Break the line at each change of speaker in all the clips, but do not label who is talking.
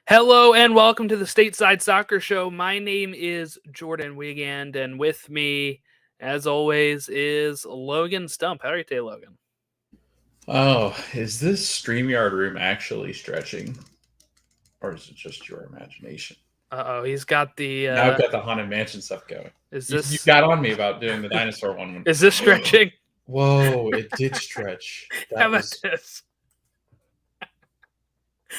Hello and welcome to the Stateside Soccer Show. My name is Jordan Wigand, and with me, as always, is Logan Stump. How are you today, Logan?
Oh, is this StreamYard room actually stretching? Or is it just your imagination?
Uh-oh, he's got the,
Now I've got the Haunted Mansion stuff going.
is
You
this,
got on me about doing the dinosaur one.
is this stretching?
Whoa, it did stretch.
How about this?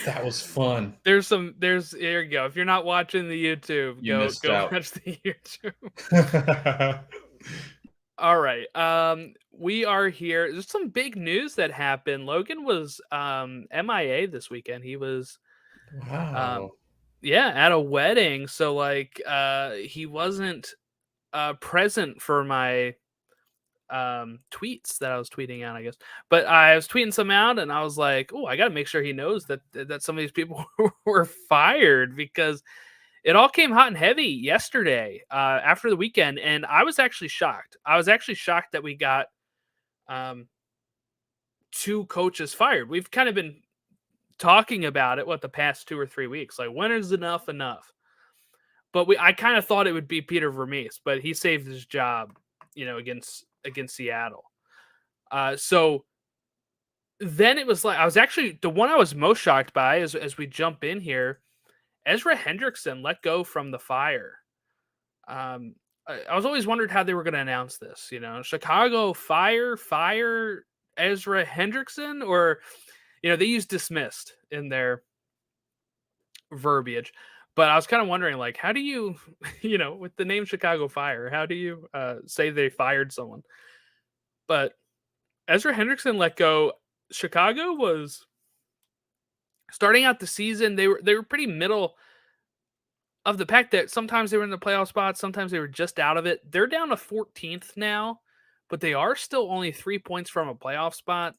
That was fun.
Here you go. If you're not watching the YouTube,
You
go
missed out.
watch the YouTube. All right. We are here. There's some big news that happened. Logan was MIA this weekend. He was
Wow.
at a wedding. So he wasn't present for my tweets that I was tweeting out, I guess. But I was tweeting some out and I was like, oh, I gotta make sure he knows that some of these people were fired, because it all came hot and heavy yesterday after the weekend, and I was actually shocked. I was actually shocked that we got two coaches fired. We've kind of been talking about it the past 2 or 3 weeks. Like, when is enough? But I kind of thought it would be Peter Vermees, but he saved his job, against Seattle. So then it was like, I was actually, the one I was most shocked by as we jump in here, Ezra Hendrickson let go from the Fire. I was always wondered how they were going to announce this. Chicago fire Ezra Hendrickson, or they use dismissed in their verbiage. But I was kind of wondering, like, how do you, with the name Chicago Fire, how do you say they fired someone? But Ezra Hendrickson let go. Chicago was starting out the season. They were pretty middle of the pack. That sometimes they were in the playoff spots, sometimes they were just out of it. They're down to 14th now, but they are still only 3 points from a playoff spot.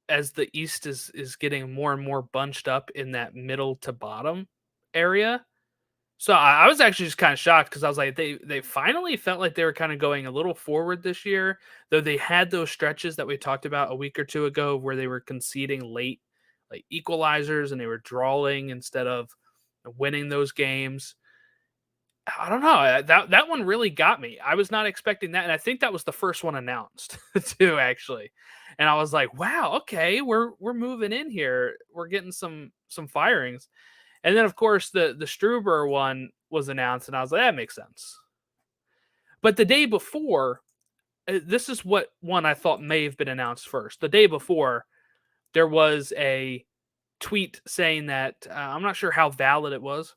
As the East is getting more and more bunched up in that middle to bottom area. So I was actually just kind of shocked, because I was like, they finally felt like they were kind of going a little forward this year, though they had those stretches that we talked about a week or two ago where they were conceding late, like equalizers, and they were drawing instead of winning those games. I don't know. That one really got me. I was not expecting that, and I think that was the first one announced too, actually. And I was like, "Wow, okay, we're moving in here. We're getting some firings." And then, of course, the Struber one was announced, and I was like, "That makes sense." But the day before, this is what one I thought may have been announced first. The day before, there was a tweet saying that I'm not sure how valid it was,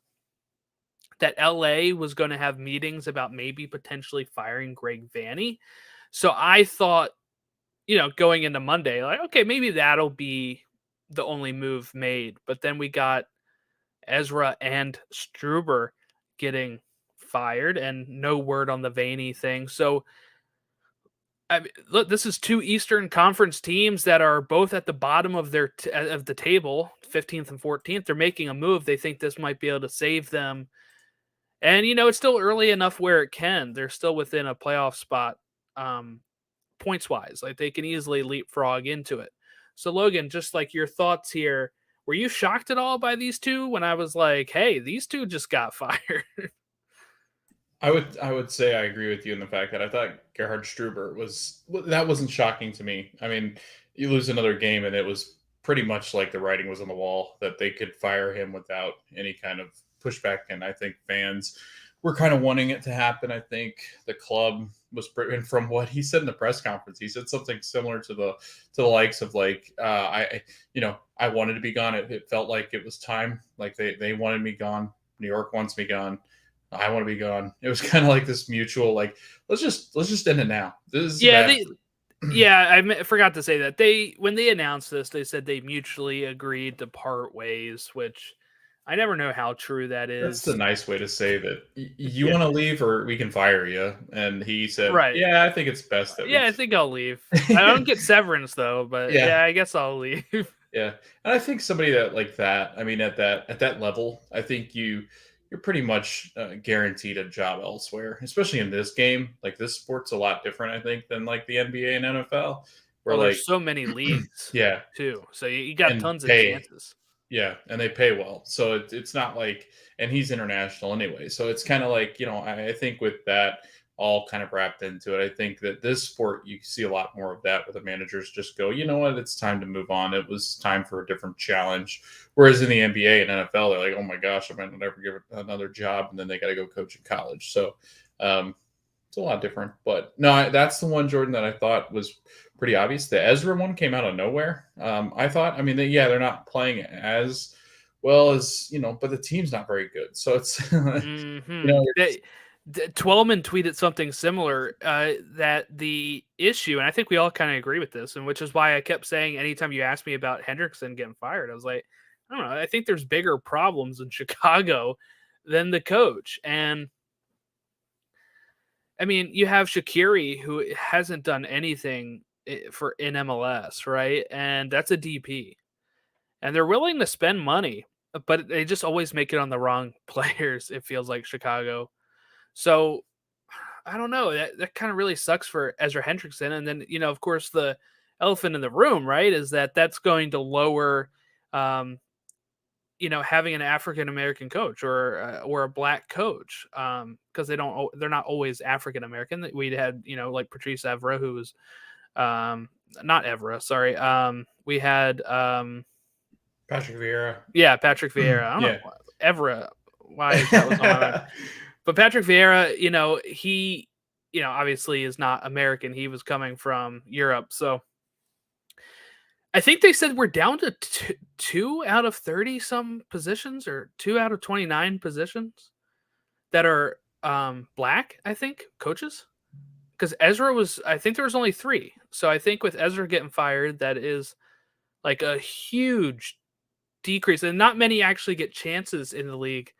that LA was going to have meetings about maybe potentially firing Greg Vanney. So I thought, going into Monday, like, okay, maybe that'll be the only move made. But then we got Ezra and Struber getting fired, and no word on the Vanney thing. So, I mean, look, this is two Eastern Conference teams that are both at the bottom of their of the table, 15th and 14th. They're making a move. They think this might be able to save them. And, it's still early enough where it can. They're still within a playoff spot, points-wise. Like, they can easily leapfrog into it. So, Logan, just like your thoughts here, were you shocked at all by these two when I was like, hey, these two just got fired?
I would say I agree with you in the fact that I thought Gerhard Struber wasn't shocking to me. I mean, you lose another game and it was pretty much like the writing was on the wall that they could fire him without any kind of pushback, and I think fans were kind of wanting it to happen. I think the club was, and from what he said in the press conference, he said something similar to the likes of like, I wanted to be gone. It felt like it was time. Like they wanted me gone. New York wants me gone. I want to be gone. It was kind of like this mutual, like, let's just end it now. This is
I forgot to say that when they announced this, they said they mutually agreed to part ways, which I never know how true that is.
That's the nice way to say that you want to leave or we can fire you. And he said,
right.
Yeah, I think it's best that
I think I'll leave. I don't get severance though, but
yeah,
I guess I'll leave.
Yeah. And I think somebody that like that, I mean, at that level, I think you're pretty much guaranteed a job elsewhere, especially in this game. Like, this sport's a lot different, I think, than like the NBA and NFL. Where
Well, there's so many leagues,
yeah,
too. So you got
and
tons of chances.
Yeah, and they pay well. So it's not like, and he's international anyway. So it's kind of like, I think with that all kind of wrapped into it, I think that this sport, you see a lot more of that where the managers just go, you know what, it's time to move on. It was time for a different challenge. Whereas in the NBA and NFL, they're like, oh my gosh, I might never give it another job. And then they got to go coach in college. So it's a lot different. But no, that's the one, Jordan, that I thought was pretty obvious. The Ezra one came out of nowhere. I thought, I mean, they're not playing as well as, but the team's not very good. So it's,
Mm-hmm. Twelman tweeted something similar, that the issue, and I think we all kind of agree with this, and which is why I kept saying anytime you asked me about Hendrickson getting fired, I was like, I don't know, I think there's bigger problems in Chicago than the coach. And I mean, you have Shaqiri, who hasn't done anything in MLS, right? And that's a DP. And they're willing to spend money, but they just always make it on the wrong players, it feels like, Chicago. So I don't know. That kind of really sucks for Ezra Hendrickson. And then, of course, the elephant in the room, right, is that's going to lower, having an African American coach or a black coach, because they're not always African American. We had, like Patrice Evra, who was not Evra, sorry. We had
Patrick Vieira.
Yeah, Patrick Vieira. I don't know Evra. Why that was on my mind. But Patrick Vieira, he, obviously is not American. He was coming from Europe. So I think they said we're down to 2 out of 30 some positions, or 2 out of 29 positions that are black, I think, coaches. Because I think there was only 3. So I think with Ezra getting fired, that is like a huge decrease. And not many actually get chances in the league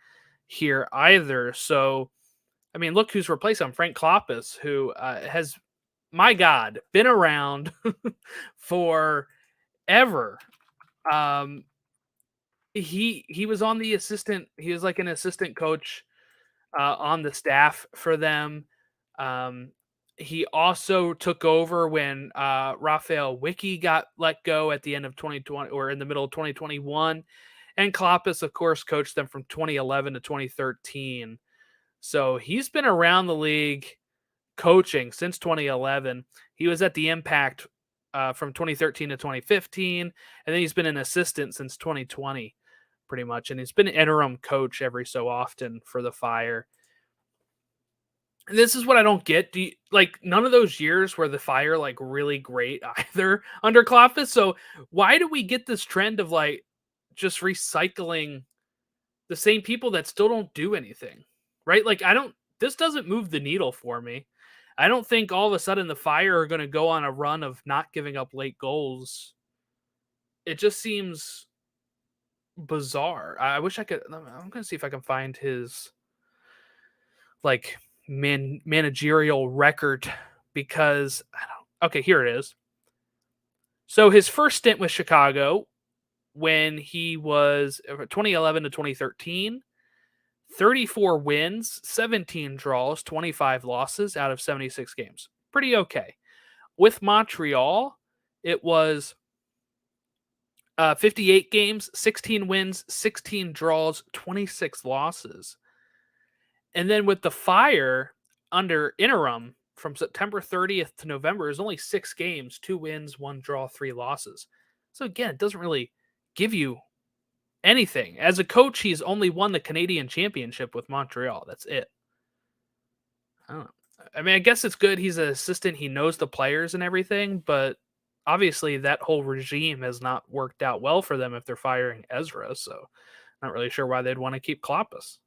here either. So, I mean, look who's replaced him, Frank Kloppus, who has, my God, been around forever. He was on the assistant. He was like an assistant coach on the staff for them. He also took over when Raphael Wiki got let go at the end of 2020, or in the middle of 2021. And Kloppus, of course, coached them from 2011 to 2013. So he's been around the league coaching since 2011. He was at the Impact from 2013 to 2015. And then he's been an assistant since 2020, pretty much. And he's been an interim coach every so often for the Fire. This is what I don't get. None of those years were the Fire like really great either under Kloppus. So why do we get this trend of like just recycling the same people that still don't do anything, right? Like, this doesn't move the needle for me. I don't think all of a sudden the Fire are going to go on a run of not giving up late goals. It just seems bizarre. I wish I could. I'm going to see if I can find his like managerial record, because okay, here it is. So his first stint with Chicago, when he was 2011 to 2013, 34 wins, 17 draws, 25 losses out of 76 games. Pretty okay. With Montreal, it was 58 games, 16 wins, 16 draws, 26 losses. And then with the Fire, under interim, from September 30th to November, is only 6 games, 2 wins, 1 draw, 3 losses. So again, it doesn't really give you anything. As a coach, he's only won the Canadian Championship with Montreal. That's it. I don't know. I mean, I guess it's good he's an assistant. He knows the players and everything, but obviously that whole regime has not worked out well for them if they're firing Ezra. So not really sure why they'd want to keep Kloppus.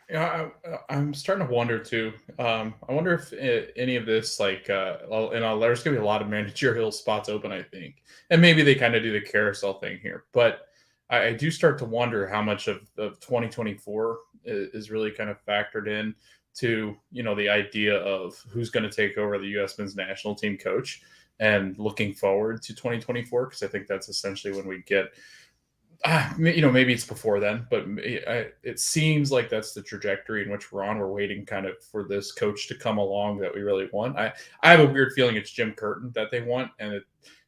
Yeah, I'm starting to wonder too. I wonder if any of this, like, there's going to be a lot of managerial spots open, I think, and maybe they kind of do the carousel thing here. But I do start to wonder how much of 2024 is really kind of factored in to the idea of who's going to take over the U.S. men's national team coach, and looking forward to 2024, because I think that's essentially when we get. Maybe it's before then, but it seems like that's the trajectory in which we're on. We're waiting kind of for this coach to come along that we really want. I have a weird feeling it's Jim Curtin that they want, and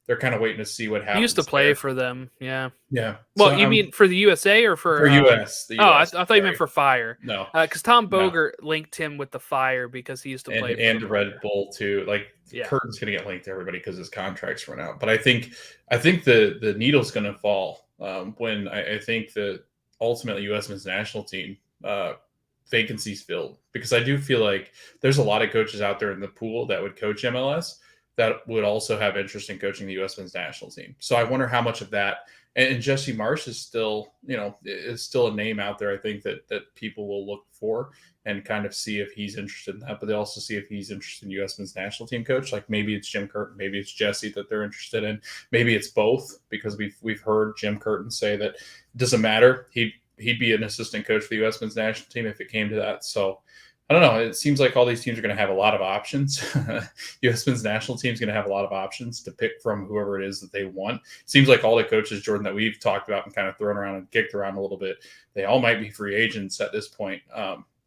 they're kind of waiting to see what
He used to
happens
play
there.
for them. Yeah.
Yeah.
Well,
So
you
I'm
mean for the USA or
for
for?
US, the
Oh, I
US.
thought you meant
Sorry.
for Fire.
No,
Because Tom
no.
Bogert linked him with the Fire because he used to play for
And
the
Red
Fire.
Bull too. Like
Yeah.
Curtin's going to get linked to everybody because his contracts run out. But I think the needle's going to fall when I think that ultimately U.S. men's national team vacancies filled, because I do feel like there's a lot of coaches out there in the pool that would coach MLS that would also have interest in coaching the U.S. men's national team. So I wonder how much of that. And Jesse Marsh is still, is still a name out there. I think that people will look for and kind of see if he's interested in that, but they also see if he's interested in U.S. men's national team coach. Like maybe it's Jim Curtin, maybe it's Jesse that they're interested in, maybe it's both, because we've heard Jim Curtin say that it doesn't matter. He'd be an assistant coach for the U.S. men's national team if it came to that. So I don't know. It seems like all these teams are going to have a lot of options. U.S. men's national team is going to have a lot of options to pick from whoever it is that they want. It seems like all the coaches, Jordan, that we've talked about and kind of thrown around and kicked around a little bit, they all might be free agents at this point,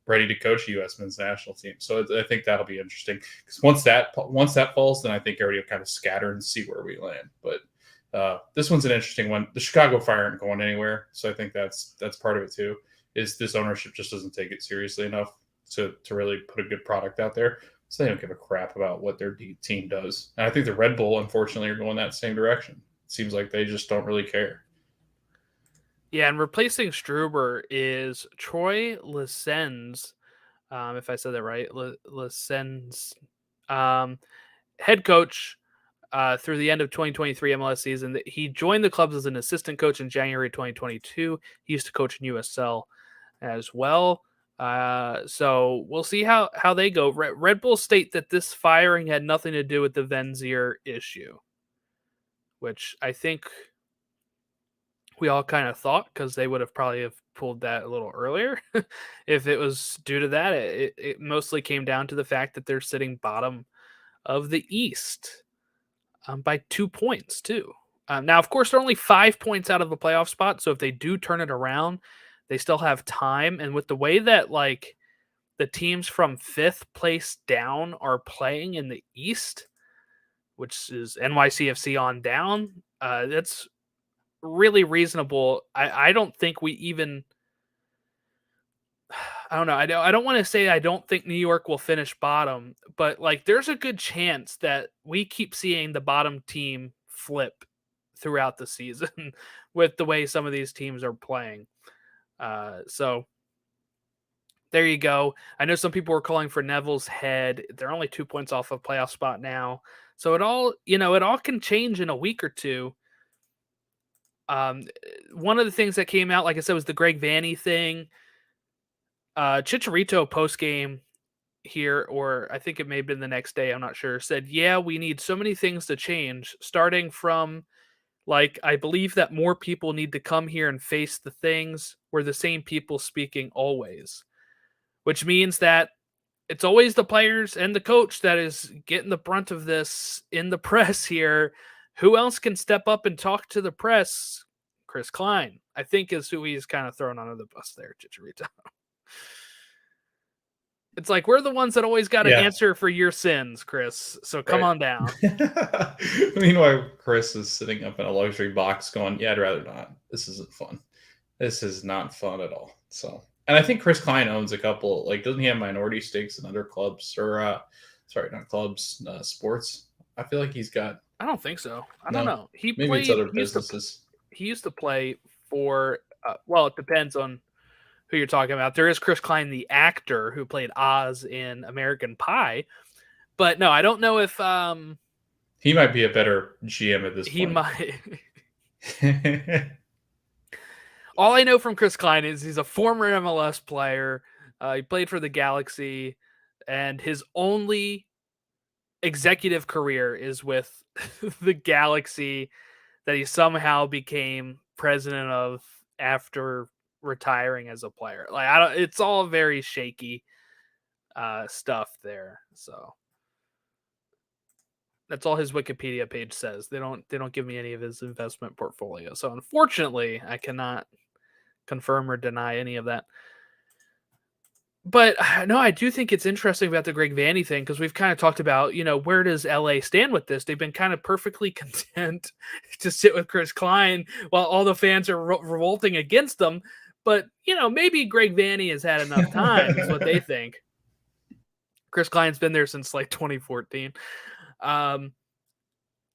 ready to coach the U.S. men's national team. So I think that'll be interesting, because once that falls, then I think everybody will kind of scatter and see where we land. But this one's an interesting one. The Chicago Fire aren't going anywhere, so I think that's part of it too. Is this ownership just doesn't take it seriously enough to really put a good product out there, so they don't give a crap about what their team does. And I think the Red Bull, unfortunately, are going that same direction. It seems like they just don't really care.
Yeah, and replacing Struber is Troy Lesens, if I said that right, Lesens, head coach through the end of 2023 MLS season. He joined the clubs as an assistant coach in January 2022. He used to coach in USL as well. So we'll see how they go. Red Bull state that this firing had nothing to do with the Venzier issue, which I think we all kind of thought, because they would have probably have pulled that a little earlier. If it was due to that, it mostly came down to the fact that they're sitting bottom of the East by 2 points too. Now, of course, they're only 5 points out of a playoff spot, so if they do turn it around, they still have time. And with the way that like the teams from 5th place down are playing in the East, which is NYCFC on down, that's really reasonable. I don't think we even. I don't know. I don't want to say I don't think New York will finish bottom, but like there's a good chance that we keep seeing the bottom team flip throughout the season with the way some of these teams are playing. So there you go. I know some people were calling for Neville's head. They're only 2 points off a playoff spot now. So it all can change in a week or two. One of the things that came out, like I said, was the Greg Vanney thing. Chicharito post game here, or I think it may have been the next day, I'm not sure, said, yeah, we need so many things to change, starting from like, I believe that more people need to come here and face the things. We're the same people speaking always, which means that it's always the players and the coach that is getting the brunt of this in the press here. Who else can step up and talk to the press? Chris Klein, I think, is who he's kind of thrown under the bus there, Chicharito. It's like, we're the ones that always got to answer for your sins, Chris. So come on down.
Meanwhile, Chris is sitting up in a luxury box going, yeah, I'd rather not. This isn't fun. This is not fun at all. So, and I think Chris Klein owns a couple, like, doesn't he have minority stakes in other clubs or, sorry, not clubs, sports? I feel like he's got.
I don't think so. I don't know.
Maybe it's other businesses.
He used to play for, well, it depends on who you're talking about. There is Chris Klein, the actor who played Oz in American Pie. But no, I don't know if
he might be a better GM at this point.
He might. All I know from Chris Klein is he's a former MLS player. He played for the Galaxy, and his only executive career is with the Galaxy that he somehow became president of after retiring as a player. Like, it's all very shaky stuff there. So that's all his Wikipedia page says. They don't give me any of his investment portfolio. So unfortunately, I cannot confirm or deny any of that. But no, I do think it's interesting about the Greg Vanney thing because we've kind of talked about, where does LA stand with this? They've been kind of perfectly content to sit with Chris Klein while all the fans are revolting against them. But, maybe Greg Vanney has had enough time, is what they think. Chris Klein's been there since like 2014. And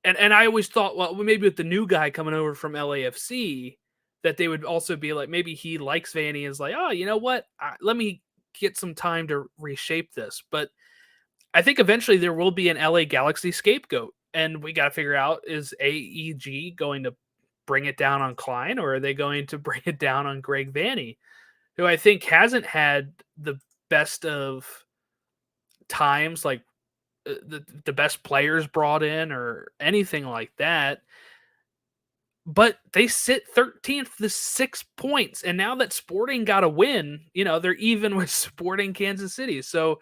I always thought, well, maybe with the new guy coming over from LAFC, that they would also be like, maybe he likes Vanney, is like, oh, you know what? Let me get some time to reshape this. But I think eventually there will be an LA Galaxy scapegoat, and we got to figure out, is AEG going to bring it down on Klein, or are they going to bring it down on Greg Vanney, who I think hasn't had the best of times, like the best players brought in or anything like that. But they sit 13th to 6 points. And now that Sporting got a win, they're even with Sporting Kansas City. So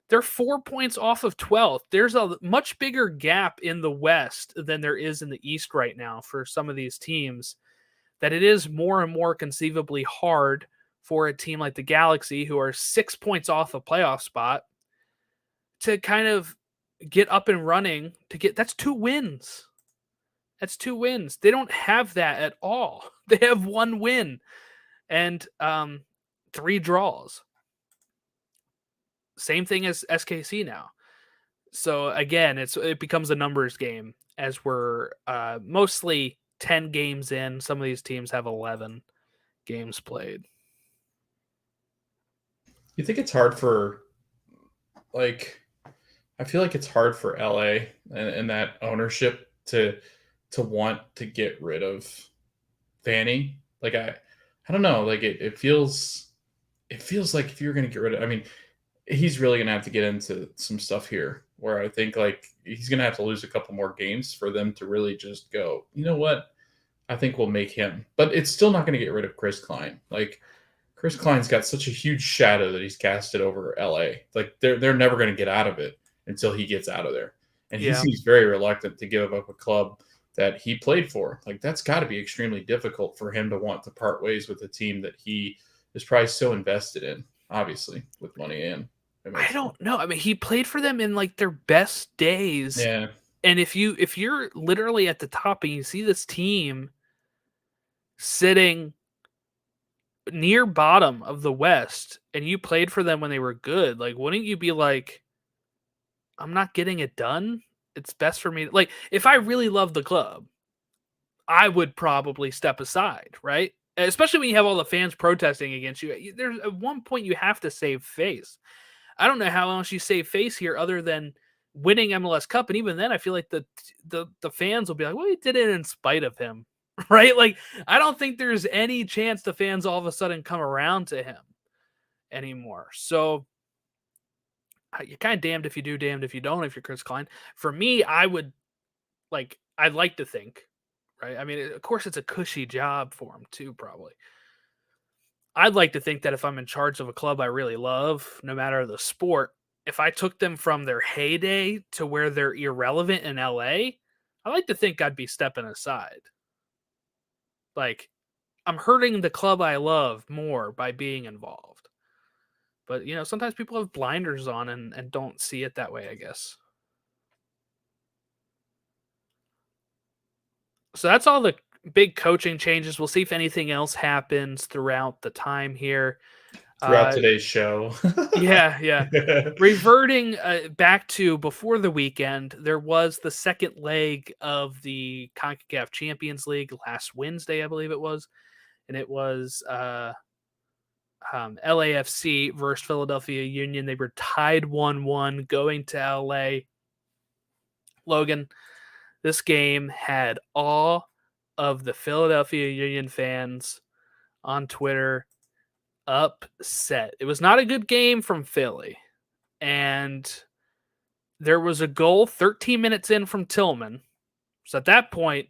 they're 4 points off of 12th. There's a much bigger gap in the West than there is in the East right now for some of these teams, that it is more and more conceivably hard for a team like the Galaxy, who are 6 points off a playoff spot, to kind of get up and running. That's 2 wins. That's 2 wins. They don't have that at all. They have 1 win and 3 draws. Same thing as SKC now. So again, it becomes a numbers game as we're mostly 10 games in. Some of these teams have 11 games played.
You think it's hard for, I feel like it's hard for LA and that ownership to want to get rid of Vanney. Like I don't know. Like it feels like if you're going to get rid of, I mean, he's really going to have to get into some stuff here where I think like he's going to have to lose a couple more games for them to really just go, you know what? I think we'll make him. But it's still not going to get rid of Chris Klein. Like Chris Klein's got such a huge shadow that he's casted over LA. Like they're never going to get out of it until he gets out of there. And he seems very reluctant to give up a club that he played for. Like that's got to be extremely difficult for him to want to part ways with a team that he is probably so invested in, obviously, with money in.
I don't know. I mean, he played for them in like their best days.
Yeah.
And if you're literally at the top and you see this team sitting near bottom of the West and you played for them when they were good, like wouldn't you be like, I'm not getting it done? It's best for me. Like if I really love the club, I would probably step aside, right? Especially when you have all the fans protesting against you. There's at one point you have to save face. I don't know how else you save face here other than winning MLS Cup, and even then, I feel like the fans will be like, "Well, he did it in spite of him," right? Like, I don't think there's any chance the fans all of a sudden come around to him anymore. So, you're kind of damned if you do, damned if you don't. If you're Chris Klein, for me, I'd like to think, right? I mean, of course, it's a cushy job for him too, probably. I'd like to think that if I'm in charge of a club I really love, no matter the sport, if I took them from their heyday to where they're irrelevant in LA, I like to think I'd be stepping aside. Like, I'm hurting the club I love more by being involved. But, sometimes people have blinders on and don't see it that way, I guess. So that's all the big coaching changes. We'll see if anything else happens throughout the time here.
Throughout today's show.
Yeah. Reverting back to before the weekend, there was the second leg of the CONCACAF Champions League last Wednesday, I believe it was. And it was LAFC versus Philadelphia Union. They were tied 1-1 going to LA. Logan, this game had all of the Philadelphia Union fans on Twitter upset. It was not a good game from Philly. And there was a goal 13 minutes in from Tillman. So at that point,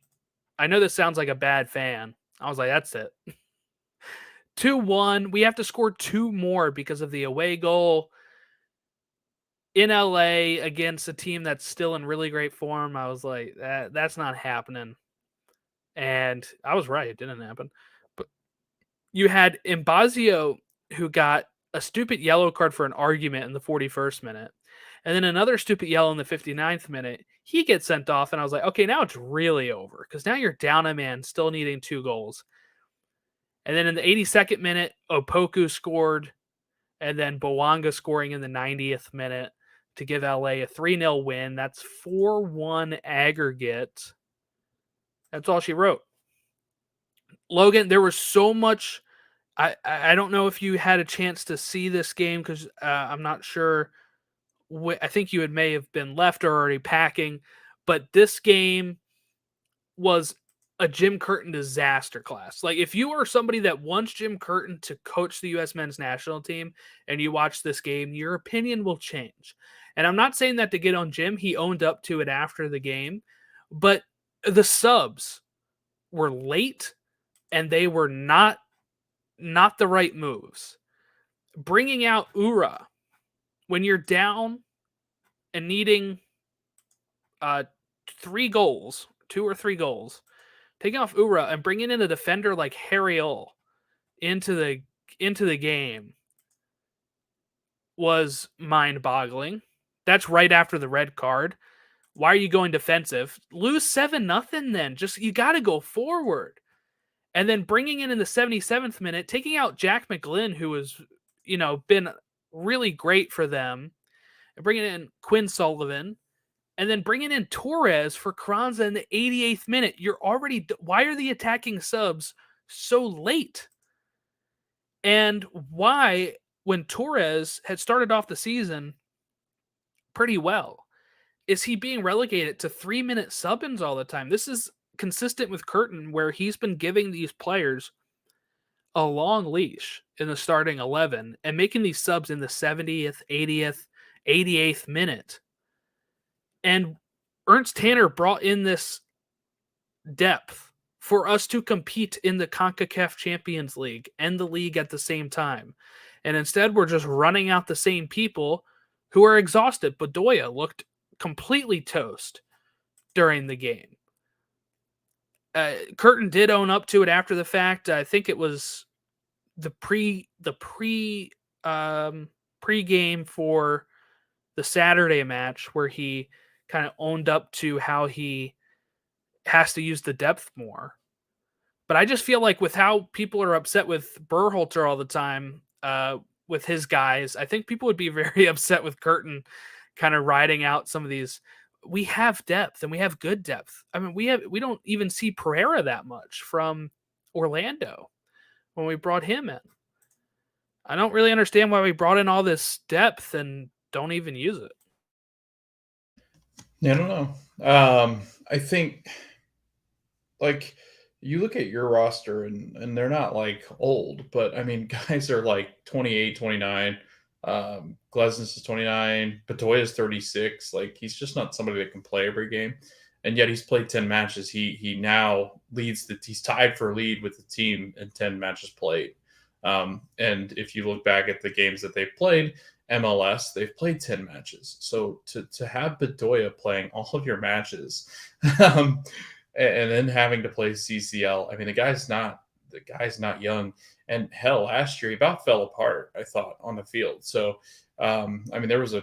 I know this sounds like a bad fan. I was like, that's it. 2-1. We have to score 2 more because of the away goal in LA against a team that's still in really great form. I was like, that's not happening. And I was right. It didn't happen. But you had Mbazio, who got a stupid yellow card for an argument in the 41st minute, and then another stupid yellow in the 59th minute. He gets sent off, and I was like, okay, now it's really over because now you're down a man, still needing 2 goals. And then in the 82nd minute, Opoku scored, and then Bowanga scoring in the 90th minute to give LA a 3-0 win. That's 4-1 aggregate. That's all she wrote. Logan, there was so much. I don't know if you had a chance to see this game because I'm not sure. I think you may have been left or already packing, but this game was a Jim Curtin disaster class. Like, if you are somebody that wants Jim Curtin to coach the U.S. men's national team and you watch this game, your opinion will change. And I'm not saying that to get on Jim. He owned up to it after the game, but the subs were late and they were not the right moves. Bringing out Ura when you're down and needing 3 goals, 2 or 3 goals, taking off Ura and bringing in a defender like Harriel into the game was mind-boggling. That's right after the red card. Why are you going defensive? Lose 7-0 then. Just, you got to go forward. And then bringing in the 77th minute, taking out Jack McGlynn, who has, been really great for them, and bringing in Quinn Sullivan, and then bringing in Torres for Kranza in the 88th minute. Why are the attacking subs so late? And why, when Torres had started off the season pretty well, is he being relegated to 3-minute sub-ins all the time? This is consistent with Curtin, where he's been giving these players a long leash in the starting 11 and making these subs in the 70th, 80th, 88th minute. And Ernst Tanner brought in this depth for us to compete in the CONCACAF Champions League and the league at the same time. And instead, we're just running out the same people who are exhausted. Bedoya looked completely toast during the game. Curtin did own up to it after the fact. I think it was the pre-game for the Saturday match where he kind of owned up to how he has to use the depth more. But I just feel like with how people are upset with Berhalter all the time, with his guys, I think people would be very upset with Curtin kind of riding out some of these. We have depth and we have good depth. I mean, we don't even see Pereira that much from Orlando when we brought him in. I don't really understand why we brought in all this depth and don't even use it.
Yeah, I don't know. I think, like, you look at your roster and they're not like old, but I mean, guys are like 28, 29. Glesnes is 29. Bedoya is 36. Like, he's just not somebody that can play every game. And yet he's played 10 matches. He now he's tied for lead with the team in 10 matches played. And if you look back at the games that they've played, MLS, they've played 10 matches. So to have Bedoya playing all of your matches, and then having to play CCL, I mean, the guy's not young. And hell, last year he about fell apart, I thought, on the field. So I mean, there was a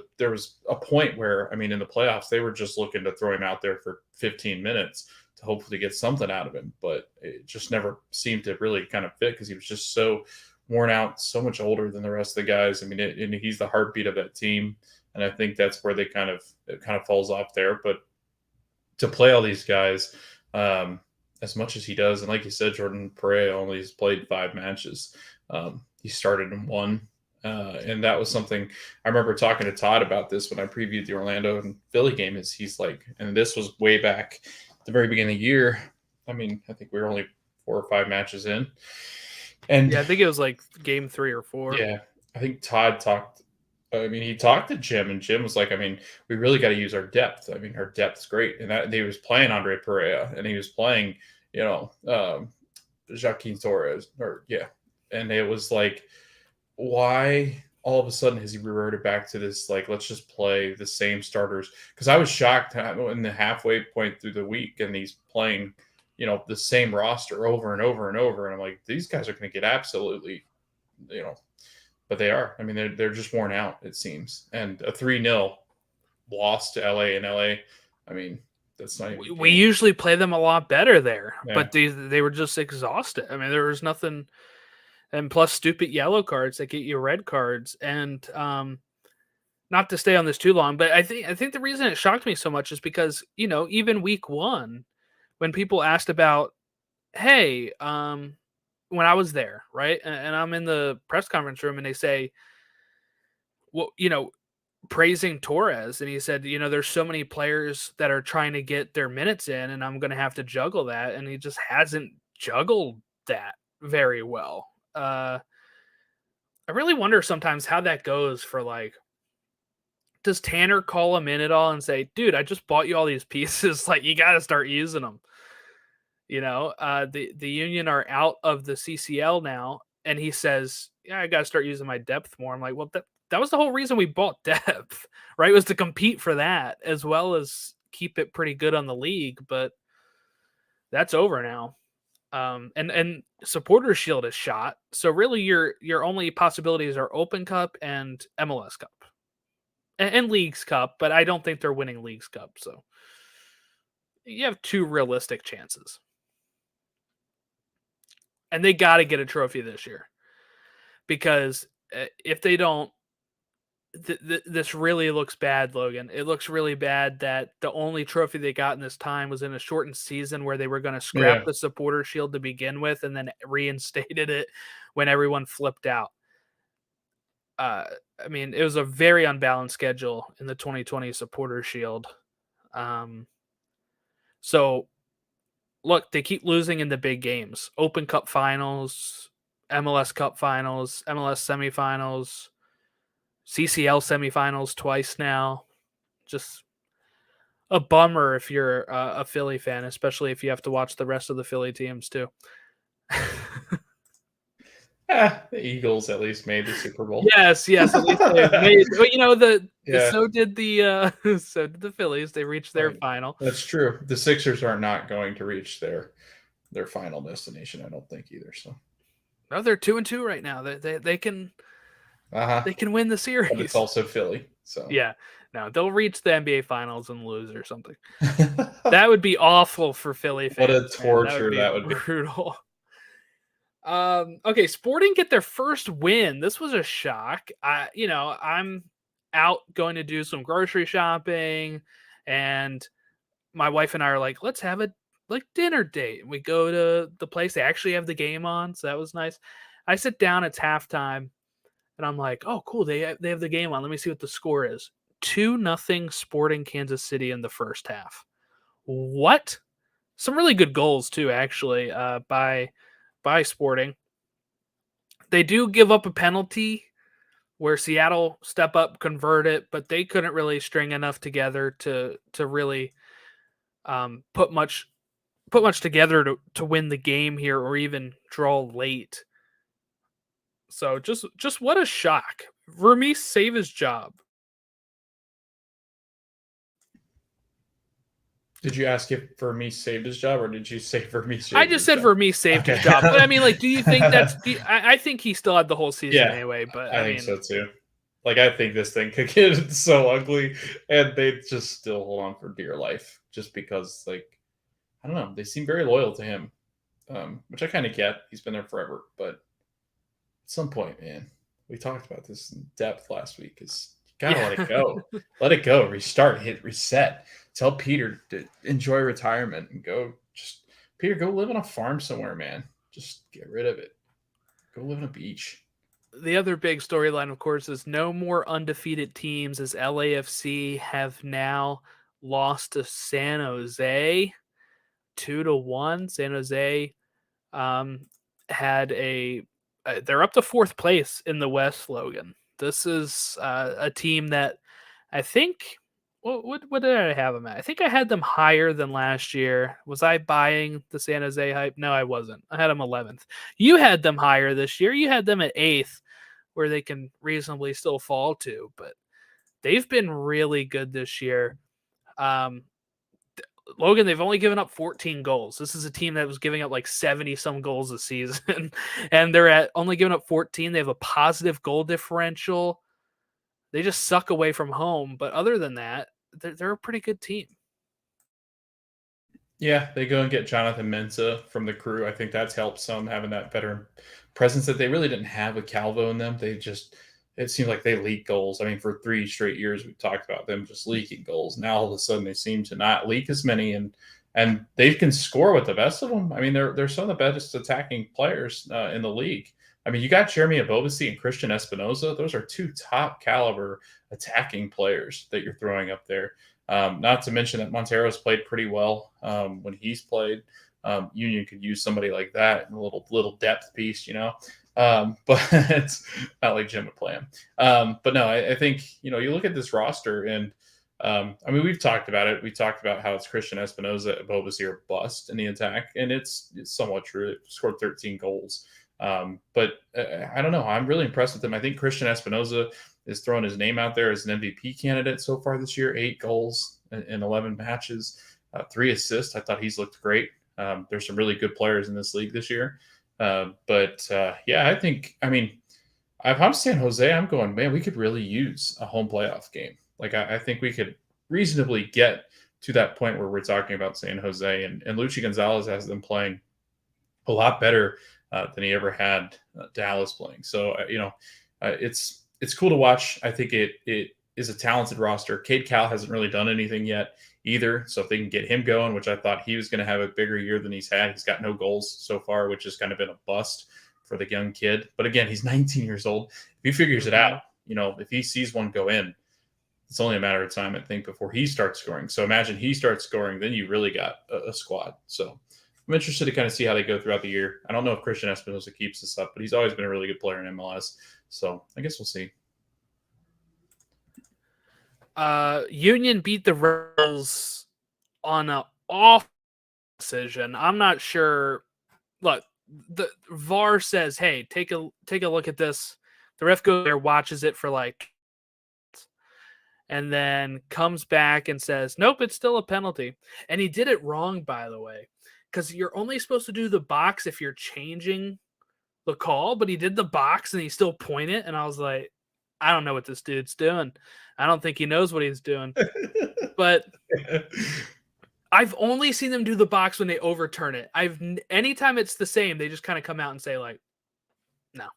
point where, I mean, in the playoffs, they were just looking to throw him out there for 15 minutes to hopefully get something out of him. But it just never seemed to really kind of fit because he was just so worn out, so much older than the rest of the guys. I mean, and he's the heartbeat of that team. And I think that's where it kind of falls off there. But to play all these guys as much as he does, and like you said, Jordan Pereira only has played 5 matches. He started in 1. And that was something I remember talking to Todd about this when I previewed the Orlando and Philly game. He's like, and this was way back at the very beginning of the year. I mean, I think we were only 4 or 5 matches in. And
yeah, I think it was like game 3 or 4.
Yeah, I think Todd talked. I mean, he talked to Jim, and Jim was like, I mean, we really got to use our depth. I mean, our depth's great. And that he was playing Andre Pereira, and he was playing, Joaquin Torres, and it was like, why all of a sudden has he reverted back to this, like, let's just play the same starters? Because I was shocked in the halfway point through the week, and he's playing, the same roster over and over and over. And I'm like, these guys are going to get absolutely, but they are. I mean, they're just worn out, it seems. And a 3-0 loss to LA and LA. I mean, that's not even a
We
game.
usually play them a lot better there,
Yeah.
but they were just exhausted. I mean, there was nothing, and plus stupid yellow cards that get you red cards. And not to stay on this too long, but I think the reason it shocked me so much is because, even week 1, when people asked about, hey, when I was there, right, and I'm in the press conference room, and they say, well, praising Torres, and he said, there's so many players that are trying to get their minutes in, and I'm going to have to juggle that, and he just hasn't juggled that very well. I really wonder sometimes how that goes for, like, does Tanner call him in at all and say, dude, I just bought you all these pieces, like, you got to start using them. The Union are out of the CCL now, and he says, yeah, I got to start using my depth more. I'm like, well, that was the whole reason we bought depth, right? Was to compete for that as well as keep it pretty good on the league, but that's over now. And Supporter Shield is shot, so really your only possibilities are Open Cup and MLS Cup and Leagues Cup, but I don't think they're winning Leagues Cup, so you have 2 realistic chances. And they got to get a trophy this year, because if they don't, this really looks bad, Logan. It looks really bad that the only trophy they got in this time was in a shortened season where they were going to scrap
Yeah.
the Supporter Shield to begin with and then reinstated it when everyone flipped out. I mean, it was a very unbalanced schedule in the 2020 Supporter Shield. So look, they keep losing in the big games. Open Cup finals, MLS Cup finals, MLS semifinals, CCL semifinals twice now. Just a bummer if you're a Philly fan, especially if you have to watch the rest of the Philly teams too.
The Eagles at least made the Super Bowl.
Yes, at least they made. Well,
Yeah.
so did the so did the Phillies. They reached their
Right.
final.
That's true. The Sixers are not going to reach their final destination, I don't think either. So
No, they're 2-2 right now. They can
uh-huh.
they can win the
But it's
series.
also Philly. So
Yeah, no, they'll reach the NBA finals and lose or something. That would be awful for Philly fans.
What a torture
that would be brutal. Okay, Sporting get their first win. This was a shock. I'm out going to do some grocery shopping, and my wife and I are like, let's have a dinner date. We go to the place. They actually have the game on, so that was nice. I sit down, it's halftime, and I'm like, oh, cool. They have the game on. Let me see what the score is. 2-0 Sporting Kansas City in the first half. What? Some really good goals too, actually, by Sporting. They do give up a penalty where Seattle step up, convert it, but they couldn't really string enough together to really put much together to win the game here or even draw late. So just what a shock. Vermees save his job.
Did you ask if Vermees saved his job, or did you say Vermees
I
saved
just
his
said
job?
Vermees saved his job. But I mean, like, do you think I think he still had the whole season
Yeah,
anyway, but
I
I
think
mean,
so too. Like, I think this thing could get so ugly, and they just still hold on for dear life, just because, like, I don't know, they seem very loyal to him, which I kind of get. He's been there forever, but at some point, man, we talked about this in depth last week. Is you gotta let it go, let it go, restart, hit reset. Tell Peter to enjoy retirement and go. Just Peter, go live on a farm somewhere, man. Just get rid of it. Go live on a beach.
The other big storyline, of course, is no more undefeated teams, as LAFC have now lost to San Jose 2-1. San Jose had they're up to 4th place in the West, Logan. This is a team that I think. What did I have them at? I think I had them higher than last year. Was I buying the San Jose hype? No, I wasn't. I had them 11th. You had them higher this year. You had them at 8th, where they can reasonably still fall to, but they've been really good this year. Logan, they've only given up 14 goals. This is a team that was giving up like 70 some goals a season, and they're at only giving up 14. They have a positive goal differential. They just suck away from home, but other than that, they're a pretty good team.
Yeah, they go and get Jonathan Mensah from the Crew. I think that's helped some, having that veteran presence that they really didn't have with Calvo in them. It seems like they leak goals. I mean, for 3 straight years, we've talked about them just leaking goals. Now all of a sudden they seem to not leak as many, and they can score with the best of them. I mean, they're some of the best attacking players in the league. I mean, you got Jeremy Abobasi and Christian Espinoza. Those are 2 top caliber attacking players that you're throwing up there. Not to mention that Montero's played pretty well when he's played. Union could use somebody like that, a little depth piece, but it's not like Jim would play him. But no, I think, you look at this roster and, I mean, we've talked about it. We talked about how it's Christian Espinoza and Abobasi are bust in the attack, and it's somewhat true. It scored 13 goals. But I don't know. I'm really impressed with him. I think Christian Espinoza is throwing his name out there as an MVP candidate so far this year. 8 goals in 11 matches, 3 assists. I thought he's looked great. There's some really good players in this league this year. Yeah, I think, I mean, if I'm San Jose, I'm going, man, we could really use a home playoff game. Like, I think we could reasonably get to that point where we're talking about San Jose, and Luchi Gonzalez has them playing a lot better than he ever had Dallas playing. So, it's cool to watch. I think it is a talented roster. Cade Cal hasn't really done anything yet either. So if they can get him going, which I thought he was going to have a bigger year than he's had, he's got no goals so far, which has kind of been a bust for the young kid. But again, he's 19 years old. If he figures it out, if he sees one go in, it's only a matter of time, I think, before he starts scoring. So imagine he starts scoring, then you really got a squad. So I'm interested to kind of see how they go throughout the year. I don't know if Christian Espinoza keeps this up, but he's always been a really good player in MLS. So I guess we'll see.
Union beat the Rebels on an off decision. I'm not sure. Look, the VAR says, "Hey, take a look at this." The ref goes there, watches it for like, and then comes back and says, "Nope, it's still a penalty." And he did it wrong, by the way, because you're only supposed to do the box if you're changing the call. But he did the box and he still pointed, and I was like, I don't know what this dude's doing. I don't think he knows what he's doing. But I've only seen them do the box when they overturn it. Anytime it's the same, they just kind of come out and say like, no.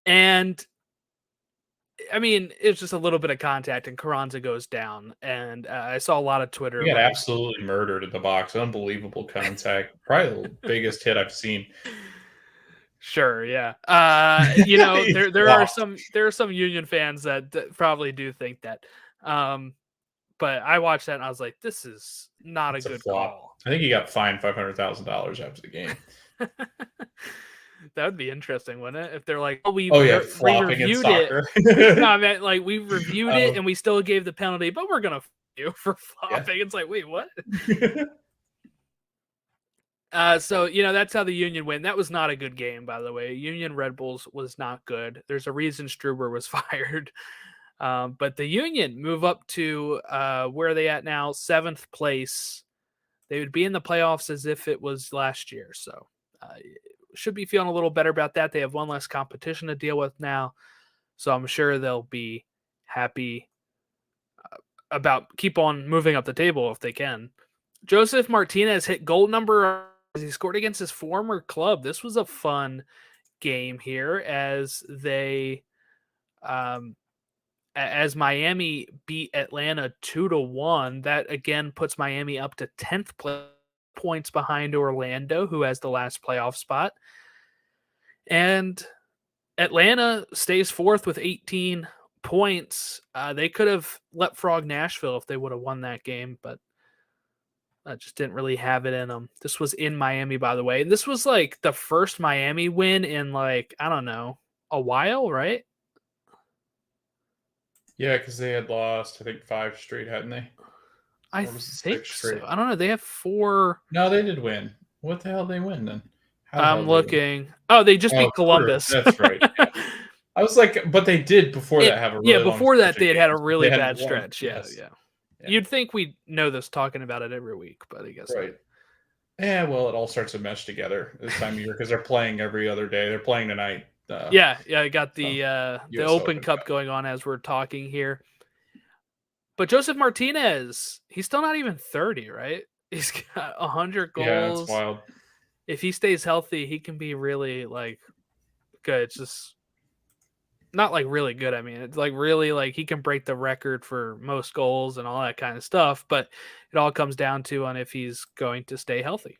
And I mean, it's just a little bit of contact and Carranza goes down. And I saw a lot of Twitter.
He got absolutely murdered in the box. Unbelievable contact. Probably the biggest hit I've seen.
Sure, yeah. There are some Union fans that probably do think that. But I watched that and I was like, this is not a good call.
I think he got fined $500,000 after the game.
That would be interesting, wouldn't it? If they're like, we
flopping in soccer.
No, I mean, like we reviewed it and we still gave the penalty, but we're gonna you for flopping. Yeah. It's like, wait, what? So, that's how the Union win. That was not a good game, by the way. Union Red Bulls was not good. There's a reason Struber was fired. But the Union move up to where are they at now? 7th place. They would be in the playoffs as if it was last year. So should be feeling a little better about that. They have one less competition to deal with now. So I'm sure they'll be happy about keep on moving up the table if they can. Joseph Martinez hit goal number. He scored against his former club. This was a fun game here as they, as Miami beat Atlanta 2-1. That again puts Miami up to 10th points behind Orlando, who has the last playoff spot. And Atlanta stays 4th with 18 points. They could have leapfrogged Nashville if they would have won that game, but just didn't really have it in them. This was in Miami, by the way. And this was like the first Miami win in like, I don't know, a while, right?
Yeah, because they had lost, I think, 5 straight, hadn't they?
I think so. I don't know. They have 4.
No, they did win. What the hell did they win then?
I'm looking. Oh, they just beat Columbus.
That's right. Yeah. I was like, but they did before that have a really
before that they had a really bad stretch. Yeah.
Yeah.
You'd think we'd know this talking about it every week, but I guess not.
Right. Yeah, well, it all starts to mesh together this time of year because they're playing every other day. They're playing tonight.
Yeah, I got
So
the
U.S.
Open
Open.
Cup going on as we're talking here. But Joseph Martinez, he's still not even 30, right? He's got 100
Yeah, it's
goals.
wild.
If he stays healthy, he can be really good. It's just not really good. I mean, it's really he can break the record for most goals and all that kind of stuff, but it all comes down to on if he's going to stay healthy.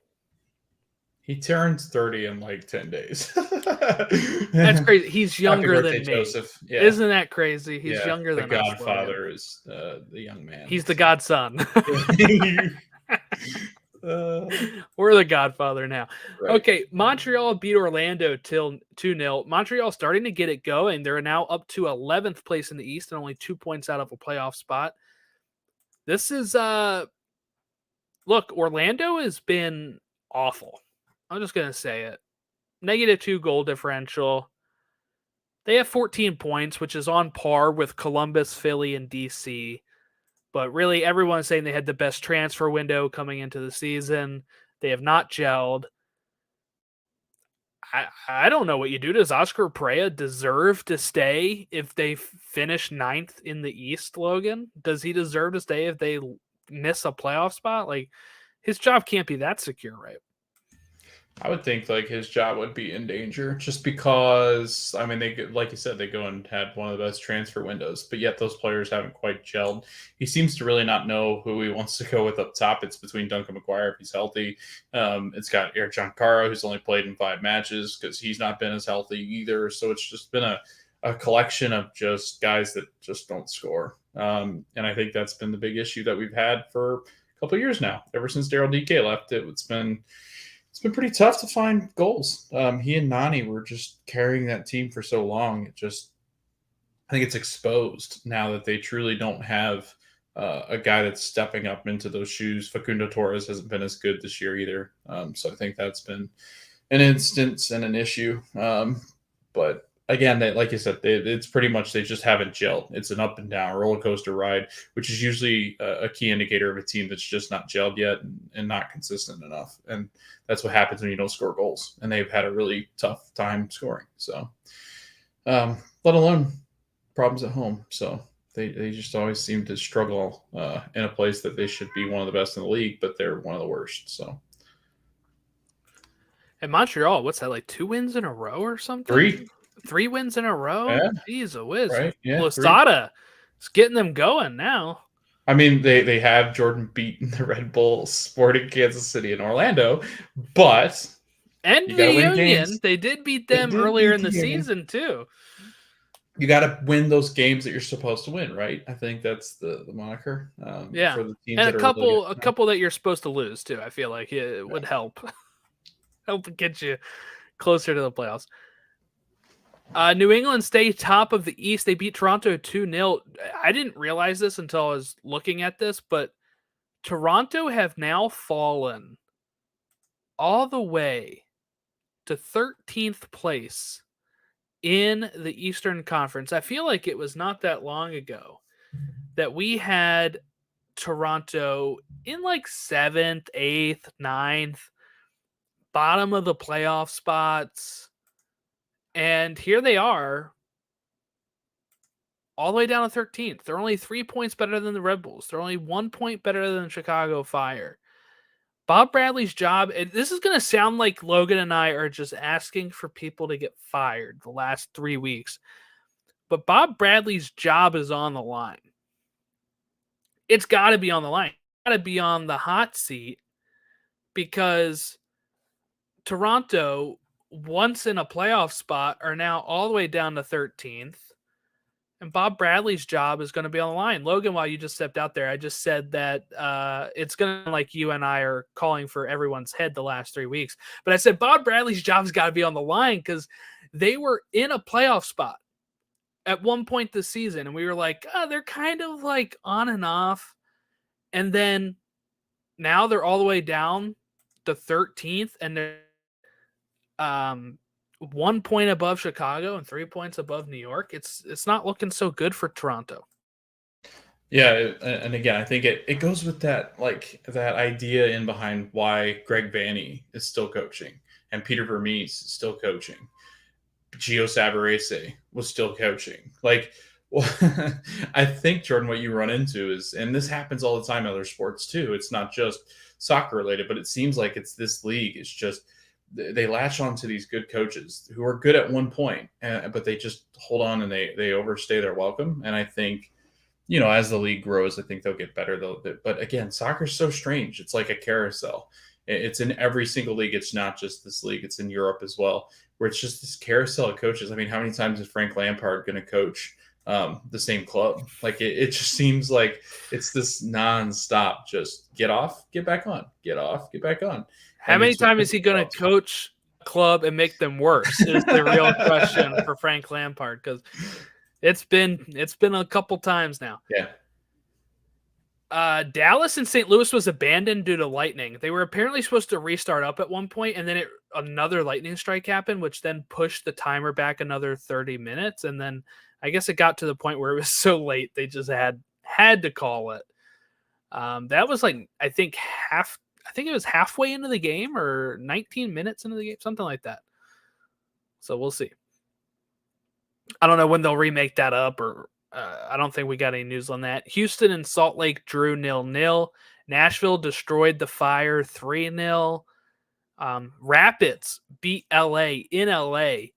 He turns 30 in like 10 days.
That's crazy. He's
Happy
younger
birthday,
than me.
Joseph. Yeah.
Isn't that crazy? He's
Yeah.
younger
The
than us, Logan.
Godfather is the young man.
He's the godson.
Uh,
We're the Godfather now.
right.
Okay, Montreal beat Orlando till 2-0. Montreal starting to get it going. They're now up to 11th place in the East and only 2 points out of a playoff spot. This is look, Orlando has been awful. I'm just going to say it. -2 goal differential. They have 14 points, which is on par with Columbus, Philly, and DC. But really, everyone's saying they had the best transfer window coming into the season. They have not gelled. I don't know what you do. Does Oscar Pereira deserve to stay if they finish 9th in the East, Logan? Does he deserve to stay if they miss a playoff spot? His job can't be that secure, right?
I would think like his job would be in danger just because I mean they like you said they go and had one of the best transfer windows, but yet those players haven't quite gelled. He seems to really not know who he wants to go with up top. It's between Duncan McGuire if he's healthy. It's got Eric Giancarlo who's only played in 5 matches because he's not been as healthy either. So it's just been a collection of just guys that just don't score. And I think that's been the big issue that we've had for a couple of years now. Ever since Daryl DK left, it's been pretty tough to find goals. He and Nani were just carrying that team for so long. I think it's exposed now that they truly don't have a guy that's stepping up into those shoes. Facundo Torres hasn't been as good this year either. So I think that's been an instance and an issue. But again, like you said, it's pretty much they just haven't gelled. It's an up and down roller coaster ride, which is usually a key indicator of a team that's just not gelled yet and not consistent enough. And that's what happens when you don't score goals. And they've had a really tough time scoring. So, let alone problems at home. So they just always seem to struggle in a place that they should be one of the best in the league, but they're one of the worst. So.
And Montreal, what's that, 2 wins in a row or something? 3 wins in a row?
Yeah.
Jeez, a whiz.
Right. Yeah.
Losada is getting them going now.
I mean, they have Jordan beaten the Red Bull Sporting Kansas City and Orlando, but
and the Union, they did beat them earlier in the season too.
You got to win those games that you're supposed to win, right? I think that's the moniker.
Yeah,
for the teams
and a couple that you're supposed to lose too. I feel like it would help get you closer to the playoffs. New England stay top of the East. They beat Toronto 2-0. I didn't realize this until I was looking at this, but Toronto have now fallen all the way to 13th place in the Eastern Conference. I feel like it was not that long ago that we had Toronto in 7th, 8th, 9th, bottom of the playoff spots. And here they are, all the way down to 13th. They're only 3 points better than the Red Bulls. They're only 1 point better than Chicago Fire. Bob Bradley's job, this is going to sound like Logan and I are just asking for people to get fired the last 3 weeks. But Bob Bradley's job is on the line. It's got to be on the line. It's got to be on the hot seat because Toronto, once in a playoff spot, are now all the way down to 13th. And Bob Bradley's job is going to be on the line. Logan, while you just stepped out there, I just said that it's going to like you and I are calling for everyone's head the last 3 weeks. But I said Bob Bradley's job's got to be on the line because they were in a playoff spot at one point this season. And we were like, they're kind of on and off. And then now they're all the way down to 13th. And they're 1 point above Chicago and 3 points above New York. It's not looking so good for Toronto.
Yeah, and again, I think it goes with that that idea in behind why Greg Vanney is still coaching and Peter Vermees is still coaching. Gio Savarese was still coaching. Like, well, I think Jordan, what you run into is, and this happens all the time in other sports too. It's not just soccer related, but it seems like it's this league. It's just they latch on to these good coaches who are good at one point, but they just hold on and they overstay their welcome. And I think as the league grows, I think they'll get better. But again, soccer's so strange. It's like a carousel. It's in every single league. It's not just this league. It's in Europe as well, where it's just this carousel of coaches. I mean, how many times is Frank Lampard going to coach the same club? Like it just seems like it's this nonstop. Just get off, get back on, get off, get back on.
How
And
many
it's just
times is he going to coach a club and make them worse? Is the real question for Frank Lampard, because it's been a couple times now.
Yeah.
Dallas and St. Louis was abandoned due to lightning. They were apparently supposed to restart up at one point, and then another lightning strike happened, which then pushed the timer back another 30 minutes. And then I guess it got to the point where it was so late they just had to call it. That was like I think it was halfway into the game or 19 minutes into the game, something like that. So we'll see. I don't know when they'll remake that up, or I don't think we got any news on that. Houston and Salt Lake drew 0-0. Nashville destroyed the Fire 3-0. Rapids beat LA in LA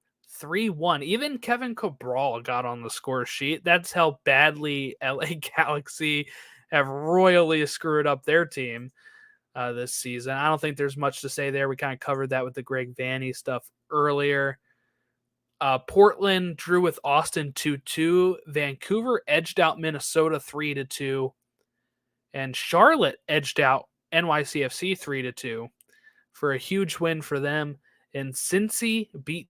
3-1. Even Kevin Cabral got on the score sheet. That's how badly LA Galaxy have royally screwed up their team this season. I don't think there's much to say there. We kind of covered that with the Greg Vanney stuff earlier. Portland drew with Austin 2-2. Vancouver edged out Minnesota 3-2. And Charlotte edged out NYCFC 3-2 for a huge win for them. And Cincy beat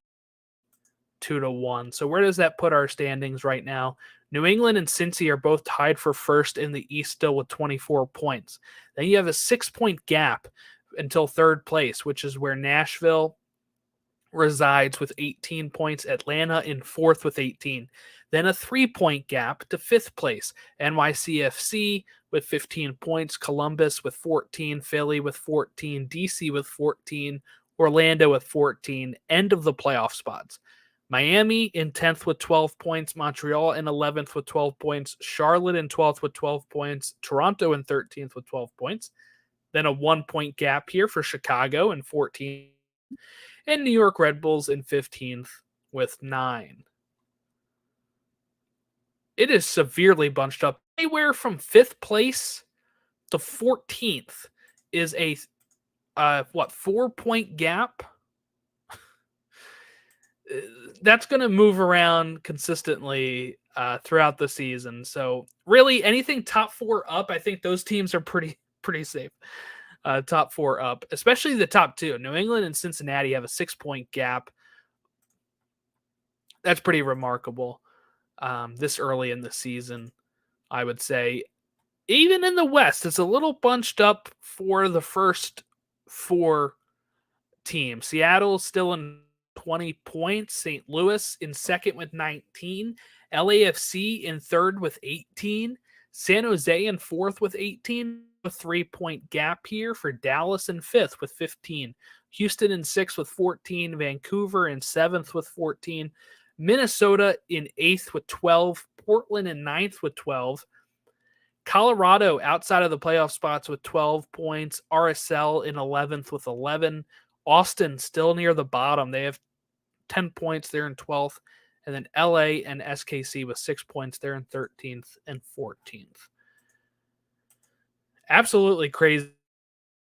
2-1. So where does that put our standings right now? New England and Cincy are both tied for first in the East still with 24 points. Then you have a 6-point gap until third place, which is where Nashville resides with 18 points, Atlanta in fourth with 18. Then a 3-point gap to fifth place, NYCFC with 15 points, Columbus with 14, Philly with 14, DC with 14, Orlando with 14, end of the playoff spots. Miami in 10th with 12 points, Montreal in 11th with 12 points, Charlotte in 12th with 12 points, Toronto in 13th with 12 points. Then a 1-point gap here for Chicago in 14th. And New York Red Bulls in 15th with 9. It is severely bunched up. Anywhere from 5th place to 14th is a 4-point gap. That's going to move around consistently throughout the season. So really anything top 4 up, I think those teams are pretty safe. Top 4 up, especially the top 2. New England and Cincinnati have a 6-point gap. That's pretty remarkable this early in the season, I would say. Even in the West, it's a little bunched up for the first 4 teams. Seattle's still in 20 points. St. Louis in second with 19. LAFC in third with 18. San Jose in fourth with 18. A 3-point gap here for Dallas in 5th with 15. Houston in 6th with 14. Vancouver in 7th with 14. Minnesota in 8th with 12. Portland in 9th with 12. Colorado outside of the playoff spots with 12 points. RSL in 11th with 11. Austin still near the bottom. They have 10 points. They're in 12th. And then LA and SKC with 6 points. They're in 13th and 14th. Absolutely crazy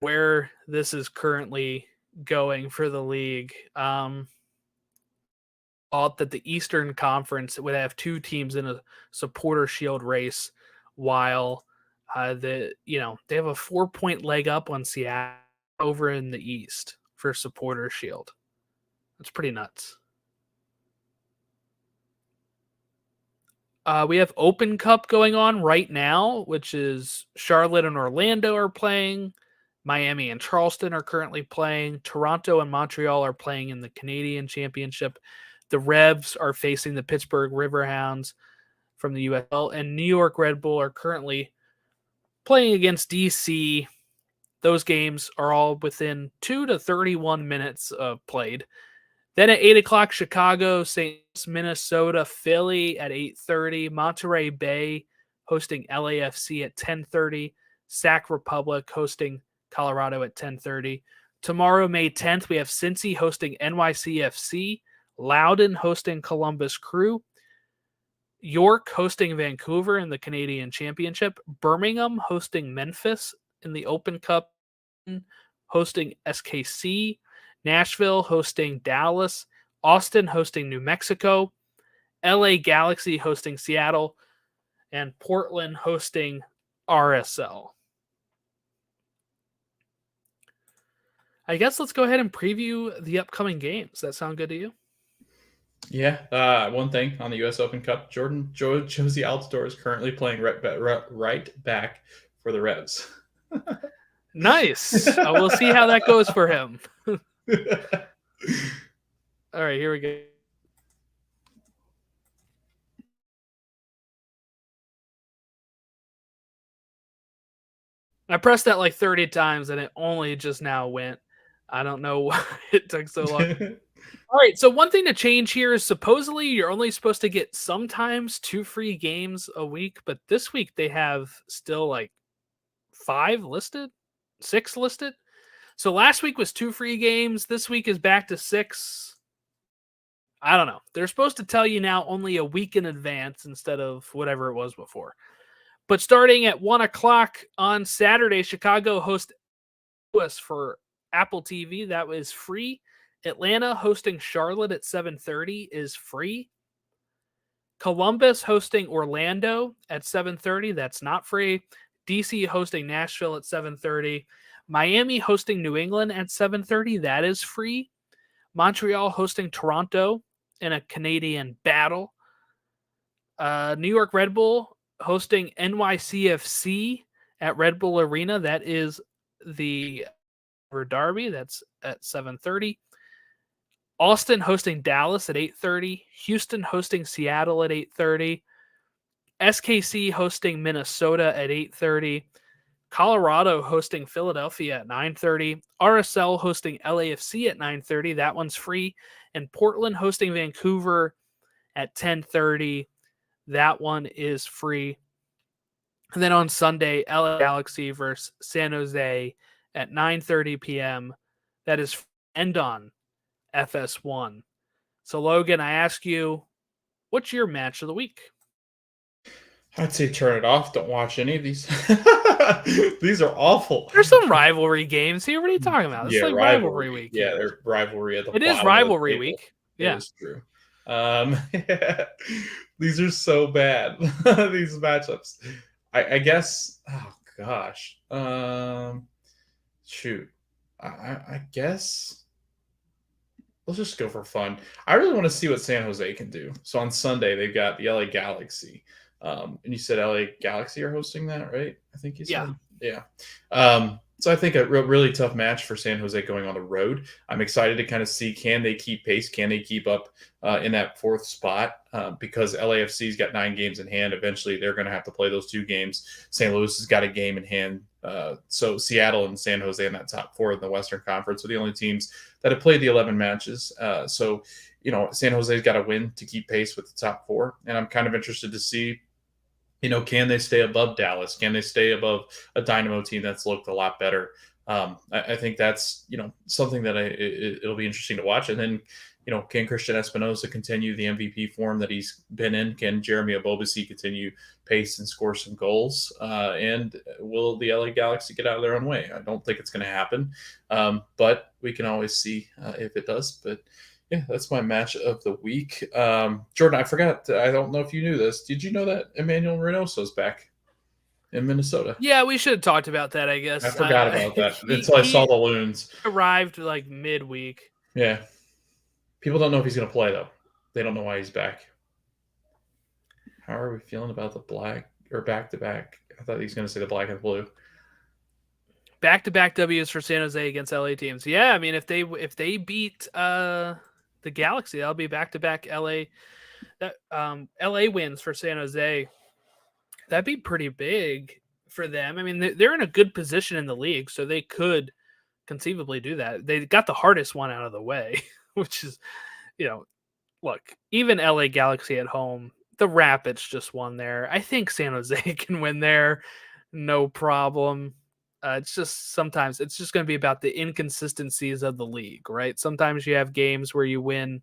where this is currently going for the league. Thought that the Eastern Conference would have 2 teams in a supporter shield race, while they have a 4-point leg up on Seattle over in the East for supporter shield. That's pretty nuts. We have Open Cup going on right now, which is Charlotte and Orlando are playing. Miami and Charleston are currently playing. Toronto and Montreal are playing in the Canadian Championship. The Revs are facing the Pittsburgh Riverhounds. from the USL, and New York Red Bull are currently playing against DC. Those games are all within 2 to 31 minutes of played. Then at 8 o'clock, Chicago, St. Louis, Minnesota, Philly at 8:30, Monterey Bay hosting LAFC at 10:30, Sac Republic hosting Colorado at 10:30. Tomorrow, May 10th, we have Cincy hosting NYCFC, Loudoun hosting Columbus Crew, York hosting Vancouver in the Canadian Championship, Birmingham hosting Memphis in the Open Cup, hosting SKC, Nashville hosting Dallas, Austin hosting New Mexico, LA Galaxy hosting Seattle, and Portland hosting RSL. I guess let's go ahead and preview the upcoming games. Does that sound good to you?
Yeah. One thing on the U.S. Open Cup, Josie Altidore is currently playing right back for the Revs.
Nice. We'll see how that goes for him. All right, here we go. I pressed that like 30 times and it only just now went. I don't know why it took so long. All right, so one thing to change here is supposedly you're only supposed to get sometimes 2 free games a week, but this week they have still like 5 listed, 6 listed. So last week was 2 free games. This week is back to 6. I don't know. They're supposed to tell you now only a week in advance instead of whatever it was before. But starting at 1 o'clock on Saturday, Chicago hosts us for Apple TV. That was free. Atlanta hosting Charlotte at 7:30 is free. Columbus hosting Orlando at 7:30. That's not free. DC hosting Nashville at 7:30. Miami hosting New England at 7:30. That is free. Montreal hosting Toronto in a Canadian battle. New York Red Bull hosting NYCFC at Red Bull Arena. That is the derby. That's at 7:30. Austin hosting Dallas at 8:30. Houston hosting Seattle at 8:30. SKC hosting Minnesota at 8:30. Colorado hosting Philadelphia at 9:30. RSL hosting LAFC at 9:30. That one's free. And Portland hosting Vancouver at 10:30. That one is free. And then on Sunday, LA Galaxy versus San Jose at 9:30 p.m. That is end on FS1. So, Logan, I ask you, what's your match of the week?
I'd say turn it off. Don't watch any of these. These are awful.
There's some rivalry games here. What are you talking about? It's
Yeah,
like rivalry week.
Yeah, they're rivalry at the
It is
bottom
rivalry
of the table.
week. Yeah,
it is true. These are so bad. These matchups. I guess. Oh gosh. Shoot. I guess. Let's just go for fun. I really want to see what San Jose can do. So on Sunday they've got the LA Galaxy. And you said LA Galaxy are hosting that, right? I think you said. Yeah. So I think a really tough match for San Jose going on the road. I'm excited to kind of see, can they keep pace? Can they keep up in that 4th spot? Because LAFC's got 9 games in hand. Eventually, they're going to have to play those 2 games. St. Louis has got a game in hand. So Seattle and San Jose in that top 4 in the Western Conference are the only teams that have played the 11 matches. So, San Jose's got to win to keep pace with the top 4. And I'm kind of interested to see, can they stay above Dallas? Can they stay above a Dynamo team that's looked a lot better? I think that's, something that it'll be interesting to watch. And then, can Christian Espinosa continue the MVP form that he's been in? Can Jeremy Abobasi continue pace and score some goals? And will the LA Galaxy get out of their own way? I don't think it's going to happen, but we can always see if it does. But yeah, that's my match of the week. Jordan, I forgot. I don't know if you knew this. Did you know that Emmanuel Reynoso's back in Minnesota?
Yeah, we should have talked about that, I guess.
I forgot about that until I saw the loons.
Arrived like midweek.
Yeah. People don't know if he's going to play, though. They don't know why he's back. How are we feeling about the black or back-to-back? I thought he was going to say the black and blue.
Back-to-back W's for San Jose against LA teams. Yeah, I mean, if they beat the Galaxy, that'll be back-to-back LA that LA wins for San Jose, that'd be pretty big for them. I mean, they're in a good position in the league, so they could conceivably do that. They got the hardest one out of the way, which is, look, even LA Galaxy at home, the Rapids just won there. I think San Jose can win there, no problem. It's just sometimes it's just going to be about the inconsistencies of the league, right? Sometimes you have games where you win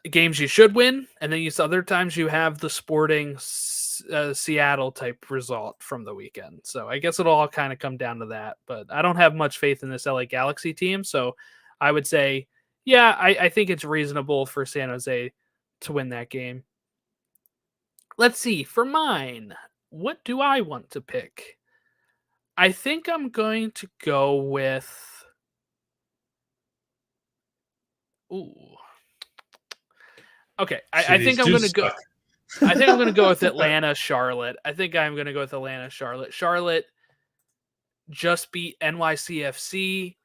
games you should win, and then other times you have the Sporting Seattle type result from the weekend. So I guess it'll all kind of come down to that. But I don't have much faith in this LA Galaxy team, so I would say, yeah, I think it's reasonable for San Jose to win that game. Let's see, for mine, what do I want to pick? I think I'm going to go with... Ooh. Okay, I think I'm going to go... I think I'm going to go with Atlanta, Charlotte. Charlotte just beat NYCFC.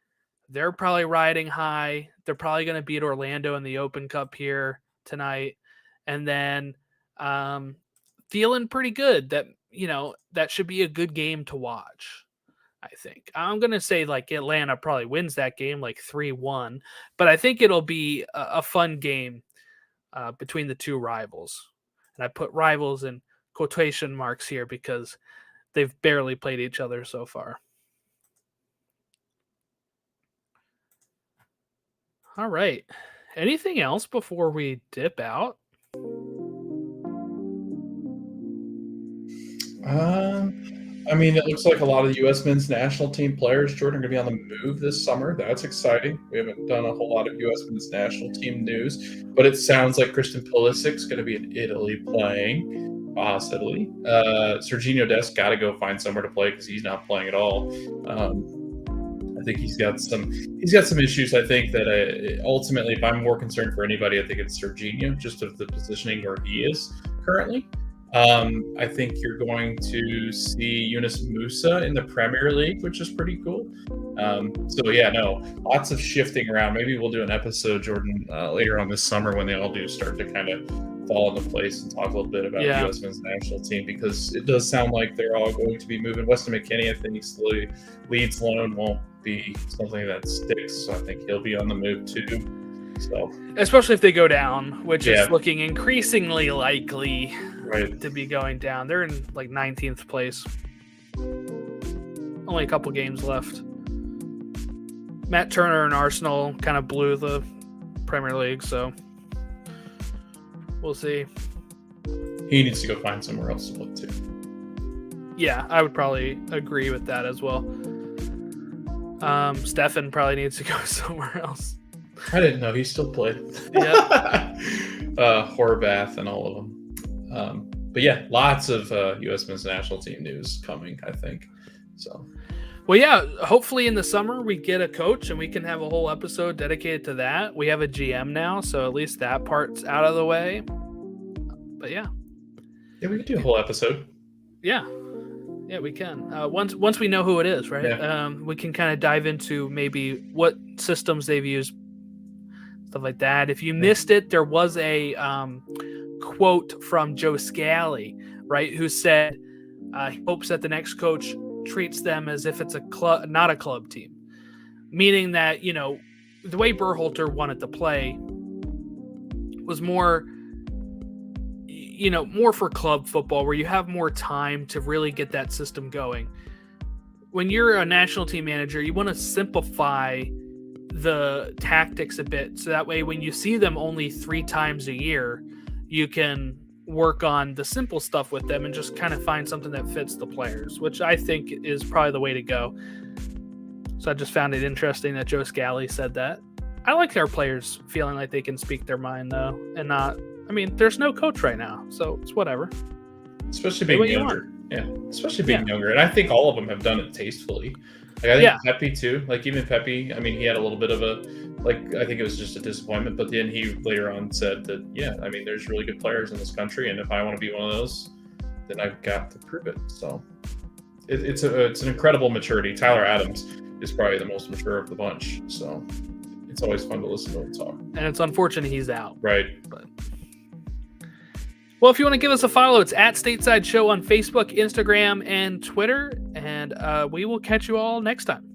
They're probably riding high. They're probably going to beat Orlando in the Open Cup here tonight. And then feeling pretty good that, that should be a good game to watch, I think. I'm going to say like Atlanta probably wins that game like 3-1, but I think it'll be a fun game between the two rivals. And I put rivals in quotation marks here because they've barely played each other so far. All right. Anything else before we dip out?
I mean, it looks like a lot of the U.S. men's national team players, Jordan, are going to be on the move this summer. That's exciting. We haven't done a whole lot of U.S. men's national team news, but it sounds like Christian Pulisic's going to be in Italy playing, possibly. Serginho Dest got to go find somewhere to play because he's not playing at all. I think he's got some issues. I think that ultimately, if I'm more concerned for anybody, I think it's Serginho, just of the positioning where he is currently. I think you're going to see Yunus Musa in the Premier League, which is pretty cool. Lots of shifting around. Maybe we'll do an episode, Jordan, later on this summer when they all do start to kind of fall into place and talk a little bit about the U.S. men's national team, because it does sound like they're all going to be moving. Weston McKennie, I think the Leeds loan won't be something that sticks, so I think he'll be on the move too. So, especially
if they go down, which is looking increasingly likely to be going down. They're in like 19th place. Only a couple games left. Matt Turner and Arsenal kind of blew the Premier League, so we'll see.
He needs to go find somewhere else to look to.
Yeah, I would probably agree with that as well. Stefan probably needs to go somewhere else.
I didn't know he still played.
Yeah.
Horvath and all of them. But yeah, lots of U.S. men's national team news coming, I think. So,
well, yeah, hopefully in the summer we get a coach and we can have a whole episode dedicated to that. We have a GM now, so at least that part's out of the way. But yeah.
Yeah, we could do a whole episode.
Yeah. Yeah, we can. Once we know who it is, right? Yeah. We can kind of dive into maybe what systems they've used, stuff like that. If you missed it, there was a quote from Joe Scally, right, who said he hopes that the next coach treats them as if it's a club, not a club team, meaning that, the way Berhalter wanted to play was more for club football, where you have more time to really get that system going. When you're a national team manager, you want to simplify the tactics a bit, so that way when you see them only 3 times a year, you can work on the simple stuff with them and just kind of find something that fits the players, which I think is probably the way to go. So I just found it interesting that Joe Scally said that. I like our players feeling like they can speak their mind, though, and not... I mean, there's no coach right now, so it's whatever.
Especially being younger. Yeah, especially being younger. And I think all of them have done it tastefully. Like, I think Pepe, too. Like, even Pepe, I mean, he had a little bit of a... Like, I think it was just a disappointment. But then he later on said that, there's really good players in this country. And if I want to be one of those, then I've got to prove it. So it's an incredible maturity. Tyler Adams is probably the most mature of the bunch. So it's always fun to listen to him talk.
And it's unfortunate he's out.
Right.
But well, if you want to give us a follow, it's at Stateside Show on Facebook, Instagram, and Twitter. And we will catch you all next time.